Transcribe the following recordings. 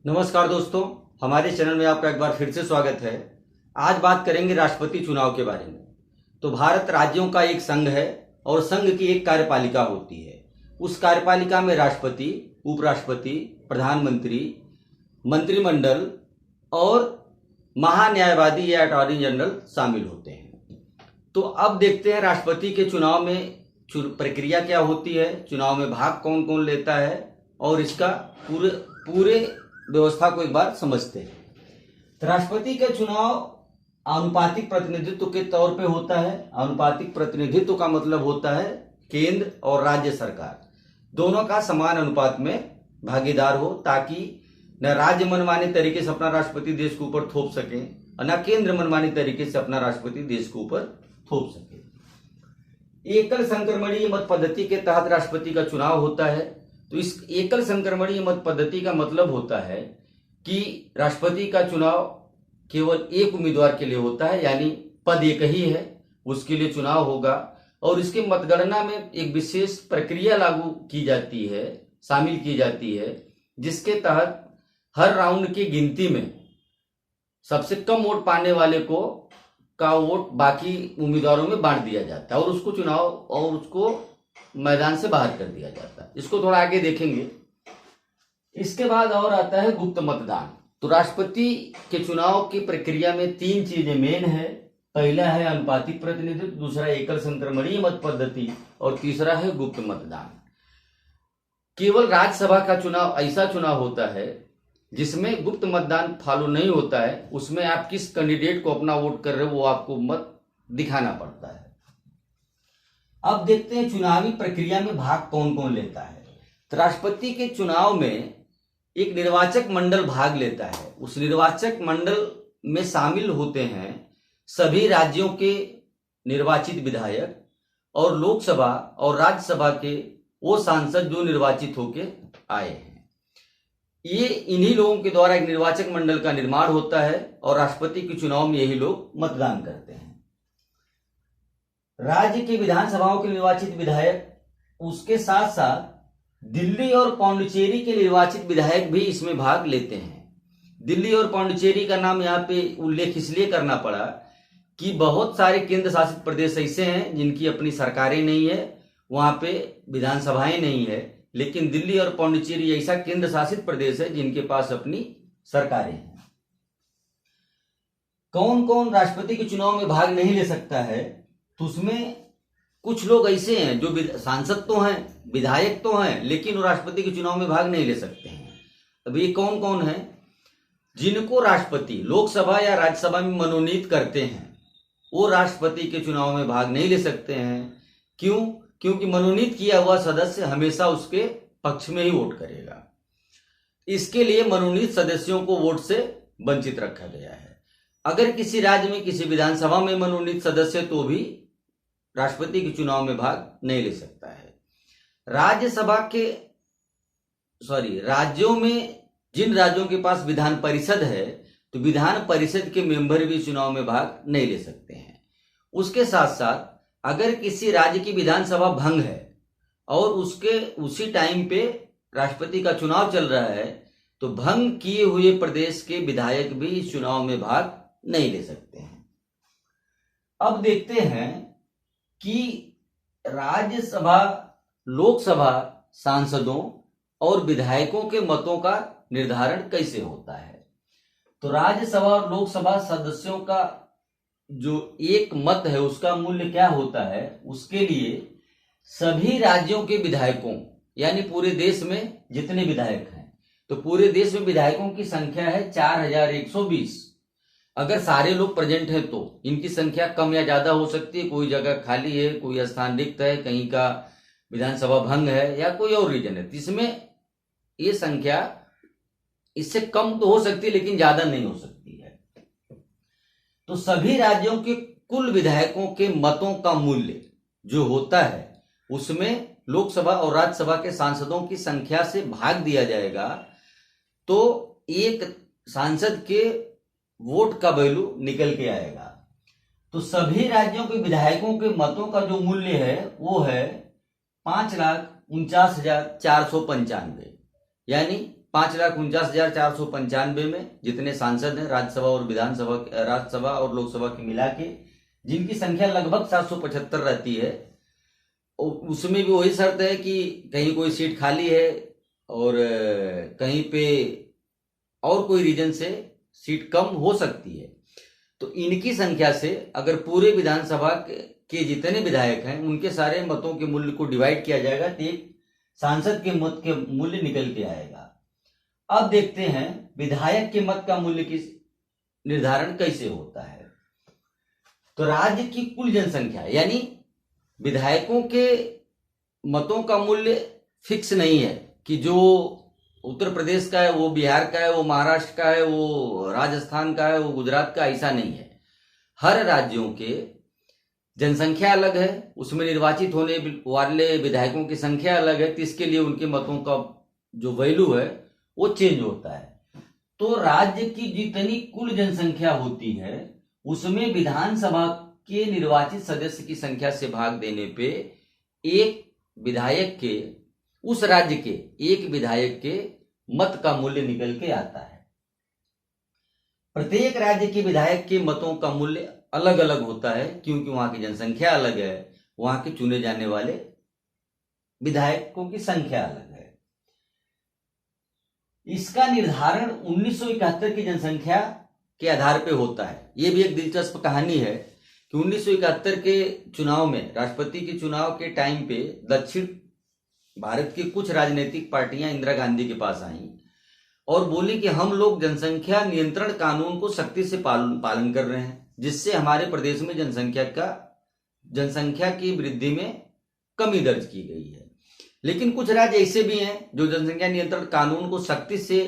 नमस्कार दोस्तों, हमारे चैनल में आपका एक बार फिर से स्वागत है। आज बात करेंगे राष्ट्रपति चुनाव के बारे में। तो भारत राज्यों का एक संघ है और संघ की एक कार्यपालिका होती है। उस कार्यपालिका में राष्ट्रपति, उपराष्ट्रपति, प्रधानमंत्री, मंत्रिमंडल और महान्यायवादी या अटॉर्नी जनरल शामिल होते हैं। तो अब देखते हैं राष्ट्रपति के चुनाव में प्रक्रिया क्या होती है, चुनाव में भाग कौन कौन लेता है और इसका पूरे व्यवस्था को एक बार समझते हैं। तो राष्ट्रपति का चुनाव आनुपातिक प्रतिनिधित्व के तौर पे होता है। आनुपातिक प्रतिनिधित्व का मतलब होता है केंद्र और राज्य सरकार दोनों का समान अनुपात में भागीदार हो, ताकि न राज्य मनमाने तरीके से अपना राष्ट्रपति देश के ऊपर थोप सके और न केंद्र मनमाने तरीके से अपना राष्ट्रपति देश के ऊपर थोप सके। एकल संक्रमणीय मत पद्धति के तहत राष्ट्रपति का चुनाव होता है। तो इस एकल संक्रमणीय मत पद्धति का मतलब होता है कि राष्ट्रपति का चुनाव केवल एक उम्मीदवार के लिए होता है, यानी पद एक ही है, उसके लिए चुनाव होगा और इसके मतगणना में एक विशेष प्रक्रिया लागू की जाती है, शामिल की जाती है, जिसके तहत हर राउंड की गिनती में सबसे कम वोट पाने वाले का वोट बाकी उम्मीदवारों में बांट दिया जाता है और उसको मैदान से बाहर कर दिया जाता है। इसको थोड़ा आगे देखेंगे। इसके बाद और आता है गुप्त मतदान। तो राष्ट्रपति के चुनाव की प्रक्रिया में तीन चीजें मेन है। पहला है अनुपातिक प्रतिनिधित्व, दूसरा एकल संक्रमणीय मत पद्धति और तीसरा है गुप्त मतदान। केवल राज्यसभा का चुनाव ऐसा चुनाव होता है जिसमें गुप्त मतदान फॉलो नहीं होता है। उसमें आप किस कैंडिडेट को अपना वोट कर रहे हो वो आपको मत दिखाना पड़ता है। अब देखते हैं चुनावी प्रक्रिया में भाग कौन कौन लेता है। तो राष्ट्रपति के चुनाव में एक निर्वाचक मंडल भाग लेता है। उस निर्वाचक मंडल में शामिल होते हैं सभी राज्यों के निर्वाचित विधायक और लोकसभा और राज्यसभा के वो सांसद जो निर्वाचित होके आए हैं। ये इन्हीं लोगों के द्वारा एक निर्वाचक मंडल का निर्माण होता है और राष्ट्रपति के चुनाव में यही लोग मतदान करते हैं। राज्य की विधानसभाओं के निर्वाचित विधायक, उसके साथ साथ दिल्ली और पांडिचेरी के निर्वाचित विधायक भी इसमें भाग लेते हैं। दिल्ली और पांडिचेरी का नाम यहाँ पे उल्लेख इसलिए करना पड़ा कि बहुत सारे केंद्र शासित प्रदेश ऐसे हैं जिनकी अपनी सरकारें नहीं है, वहां पे विधानसभाएं नहीं है, लेकिन दिल्ली और पांडिचेरी ऐसा केंद्र शासित प्रदेश है जिनके पास अपनी सरकारें हैं। कौन कौन राष्ट्रपति के चुनाव में भाग नहीं ले सकता है? तो उसमें कुछ लोग ऐसे हैं जो सांसद तो हैं, विधायक तो हैं, लेकिन वो राष्ट्रपति के चुनाव में भाग नहीं ले सकते हैं। अब ये कौन कौन है? जिनको राष्ट्रपति लोकसभा या राज्यसभा में मनोनीत करते हैं वो राष्ट्रपति के चुनाव में भाग नहीं ले सकते हैं। क्यों? क्योंकि मनोनीत किया हुआ सदस्य हमेशा उसके पक्ष में ही वोट करेगा। इसके लिए मनोनीत सदस्यों को वोट से वंचित रखा गया है। अगर किसी राज्य में किसी विधानसभा में मनोनीत सदस्य तो भी राष्ट्रपति के चुनाव में भाग नहीं ले सकता है। राज्यों में जिन राज्यों के पास विधान परिषद है तो विधान परिषद के मेंबर भी चुनाव में भाग नहीं ले सकते हैं। उसके साथ साथ अगर किसी राज्य की विधानसभा भंग है और उसी टाइम पे राष्ट्रपति का चुनाव चल रहा है तो भंग किए हुए प्रदेश के विधायक भी इस चुनाव में भाग नहीं ले सकते हैं। अब देखते हैं कि राज्यसभा, लोकसभा सांसदों और विधायकों के मतों का निर्धारण कैसे होता है। तो राज्यसभा और लोकसभा सदस्यों का जो एक मत है उसका मूल्य क्या होता है? उसके लिए सभी राज्यों के विधायकों, यानी पूरे देश में जितने विधायक हैं, तो पूरे देश में विधायकों की संख्या है 4120। अगर सारे लोग प्रेजेंट हैं तो इनकी संख्या कम या ज्यादा हो सकती है। कोई जगह खाली है, कोई स्थान रिक्त है, कहीं का विधानसभा भंग है या कोई और रीजन है, तो इसमें ये संख्या इससे कम तो हो सकती है लेकिन ज्यादा नहीं हो सकती है। तो सभी राज्यों के कुल विधायकों के मतों का मूल्य जो होता है उसमें लोकसभा और राज्यसभा के सांसदों की संख्या से भाग दिया जाएगा तो एक सांसद के वोट का वैल्यू निकल के आएगा। तो सभी राज्यों के विधायकों के मतों का जो मूल्य है वो है 5,49,495, यानी 5,49,495 में जितने सांसद हैं राज्यसभा और राज्यसभा और लोकसभा के मिला के, जिनकी संख्या लगभग 775 रहती है, उसमें भी वही शर्त है कि कहीं कोई सीट खाली है और कहीं पे और कोई रीजन से सीट कम हो सकती है। तो इनकी संख्या से अगर पूरे विधानसभा के जितने विधायक हैं उनके सारे मतों के मूल्य को डिवाइड किया जाएगा तो एक सांसद के मत के मूल्य निकल के आएगा। अब देखते हैं विधायक के मत का मूल्य की निर्धारण कैसे होता है। तो राज्य की कुल जनसंख्या यानी विधायकों के मतों का मूल्य फिक्स नहीं है कि जो उत्तर प्रदेश का है वो बिहार का है, वो महाराष्ट्र का है, वो राजस्थान का है, वो गुजरात का, ऐसा नहीं है। हर राज्यों के जनसंख्या अलग है, उसमें निर्वाचित होने वाले विधायकों की संख्या अलग है, तो इसके लिए उनके मतों का जो वैल्यू है वो चेंज होता है। तो राज्य की जितनी कुल जनसंख्या होती है उसमें विधानसभा के निर्वाचित सदस्य की संख्या से भाग देने पे एक विधायक के, उस राज्य के एक विधायक के मत का मूल्य निकल के आता है। प्रत्येक राज्य के विधायक के मतों का मूल्य अलग अलग होता है क्योंकि वहां की जनसंख्या अलग है, वहां के चुने जाने वाले विधायकों की संख्या अलग है। इसका निर्धारण 1971 की जनसंख्या के आधार पर होता है। यह भी एक दिलचस्प कहानी है कि 1971 के चुनाव में, राष्ट्रपति के चुनाव के टाइम पे दक्षिण भारत की कुछ राजनीतिक पार्टियां इंदिरा गांधी के पास आईं और बोली कि हम लोग जनसंख्या नियंत्रण कानून को सख्ती से पालन कर रहे हैं, जिससे हमारे प्रदेश में जनसंख्या की वृद्धि में कमी दर्ज की गई है। लेकिन कुछ राज्य ऐसे भी हैं जो जनसंख्या नियंत्रण कानून को सख्ती से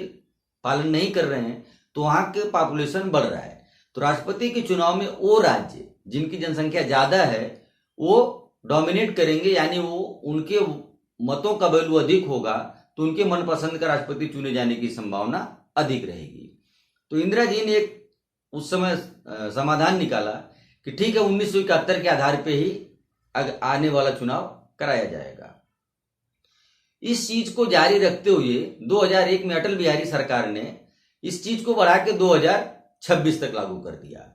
पालन नहीं कर रहे हैं, तो वहां के पॉपुलेशन बढ़ रहा है। तो राष्ट्रपति के चुनाव में वो राज्य जिनकी जनसंख्या ज्यादा है वो डोमिनेट करेंगे, यानी वो उनके मतों का वैल्यू अधिक होगा, तो उनके मनपसंद का राष्ट्रपति चुने जाने की संभावना अधिक रहेगी। तो इंदिरा जी ने एक उस समय समाधान निकाला कि ठीक है 1971 के आधार पे ही आने वाला चुनाव कराया जाएगा। इस चीज को जारी रखते हुए 2001 में अटल बिहारी सरकार ने इस चीज को बढ़ा के 2026 तक लागू कर दिया।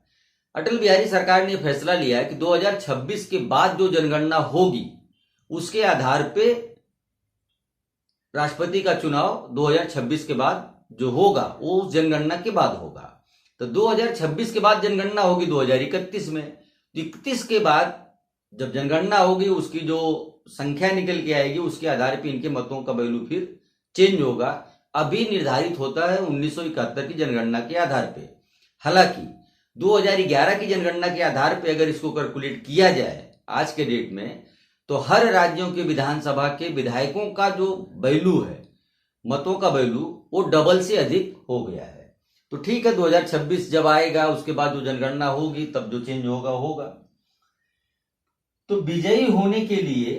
अटल बिहारी सरकार ने फैसला लिया कि 2026 के बाद जो जनगणना होगी उसके आधार पे राष्ट्रपति का चुनाव 2026 के बाद जो होगा वो उस जनगणना के बाद होगा। तो 2026 के बाद जनगणना होगी 2031 में। 31 के बाद जब जनगणना होगी उसकी जो संख्या निकल के आएगी उसके आधार पर इनके मतों का वैल्यू फिर चेंज होगा। अभी निर्धारित होता है 1971 की जनगणना के आधार पे। हालांकि 2011 की जनगणना के आधार पे अगर इसको कैलकुलेट किया जाए आज के डेट में, तो हर राज्यों के विधानसभा के विधायकों का जो वैल्यू है, मतों का वैल्यू, वो डबल से अधिक हो गया है। तो ठीक है 2026 जब आएगा उसके बाद जो जनगणना होगी तब जो चेंज होगा। तो विजयी होने के लिए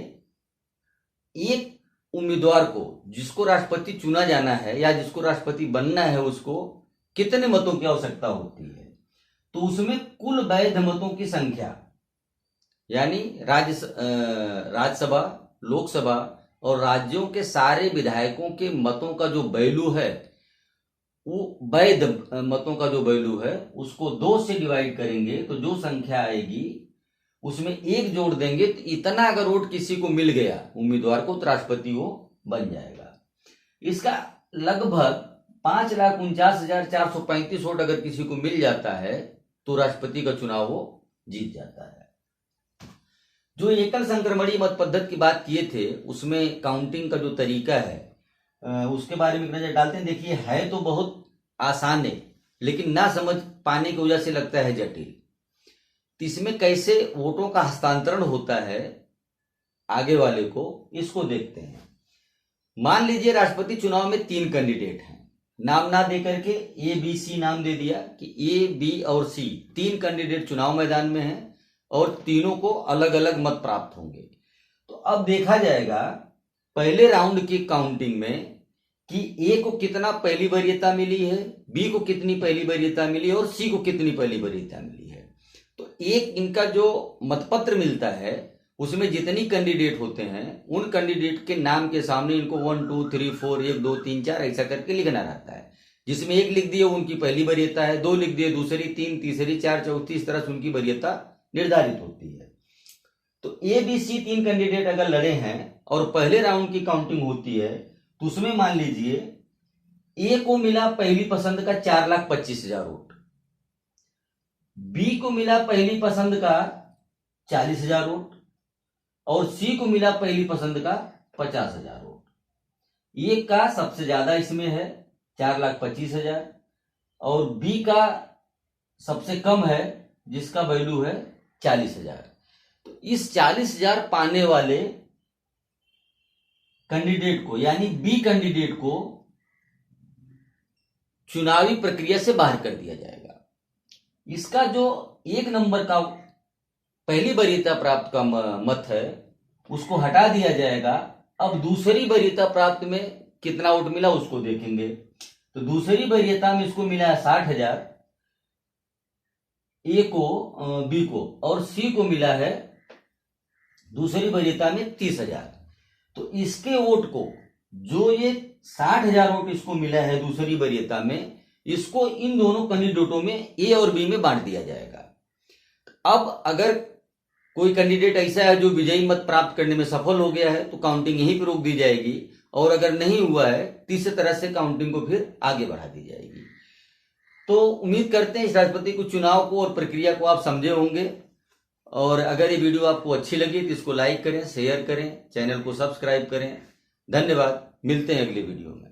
एक उम्मीदवार को, जिसको राष्ट्रपति चुना जाना है या जिसको राष्ट्रपति बनना है, उसको कितने मतों की आवश्यकता होती है। तो उसमें कुल वैध मतों की संख्या यानी राज्यसभा, लोकसभा और राज्यों के सारे विधायकों के मतों का जो वैल्यू है, वो वैध मतों का जो वैल्यू है उसको 2 से डिवाइड करेंगे तो जो संख्या आएगी उसमें 1 जोड़ देंगे तो इतना अगर वोट किसी को मिल गया उम्मीदवार को तो राष्ट्रपति वो बन जाएगा। इसका लगभग 5,49,435 वोट अगर किसी को मिल जाता है तो राष्ट्रपति का चुनाव वो जीत जाता है। जो एकल संक्रमणीय मत पद्धति की बात किए थे उसमें काउंटिंग का जो तरीका है उसके बारे में नजर डालते हैं। देखिए है तो बहुत आसान है लेकिन ना समझ पाने की वजह से लगता है जटिल। तो इसमें कैसे वोटों का हस्तांतरण होता है आगे वाले को, इसको देखते हैं। मान लीजिए राष्ट्रपति चुनाव में 3 कैंडिडेट हैं, नाम ना दे करके ABC नाम दे दिया कि A, B और C 3 कैंडिडेट चुनाव मैदान में हैं और तीनों को अलग अलग मत प्राप्त होंगे। तो अब देखा जाएगा पहले राउंड की काउंटिंग में कि A को कितना पहली वरीयता मिली है, B को कितनी पहली वरीयता मिली है और C को कितनी पहली वरीयता मिली है। तो एक इनका जो मतपत्र मिलता है उसमें जितनी कैंडिडेट होते हैं उन कैंडिडेट के नाम के सामने इनको 1 2 3 4 1 2 3 4 ऐसा करके लिखना रहता है, जिसमें 1 लिख दिए उनकी पहली वरीयता है, 2 लिख दिए दूसरी, 3 तीसरी, 4 चौथी, इस तरह से उनकी वरीयता निर्धारित होती है। तो ए बी सी 3 कैंडिडेट अगर लड़े हैं और पहले राउंड की काउंटिंग होती है तो उसमें मान लीजिए ए को मिला पहली पसंद का 4,25,000 वोट, बी को मिला पहली पसंद का 40,000 वोट और सी को मिला पहली पसंद का 50,000 वोट। ए का सबसे ज्यादा इसमें है 4,25,000 और बी का सबसे कम है जिसका वैल्यू है 40,000। तो इस 40,000 पाने वाले कैंडिडेट को यानी बी कैंडिडेट को चुनावी प्रक्रिया से बाहर कर दिया जाएगा। इसका जो 1 नंबर का पहली वरीयता प्राप्त का मत है उसको हटा दिया जाएगा। अब दूसरी वरीयता प्राप्त में कितना वोट मिला उसको देखेंगे। तो दूसरी वरीयता में इसको मिला है 60,000 ए को, बी को, और सी को मिला है दूसरी वरीयता में 30,000। तो इसके वोट को, जो ये 60,000 वोट इसको मिला है दूसरी वरीयता में, इसको इन दोनों कैंडिडेटों में ए और बी में बांट दिया जाएगा। अब अगर कोई कैंडिडेट ऐसा है जो विजयी मत प्राप्त करने में सफल हो गया है तो काउंटिंग यहीं पर रोक दी जाएगी, और अगर नहीं हुआ है तो इसी तरह से काउंटिंग को फिर आगे बढ़ा दी जाएगी। तो उम्मीद करते हैं इस राष्ट्रपति को चुनाव को और प्रक्रिया को आप समझे होंगे, और अगर ये वीडियो आपको अच्छी लगी तो इसको लाइक करें, शेयर करें, चैनल को सब्सक्राइब करें। धन्यवाद, मिलते हैं अगले वीडियो में।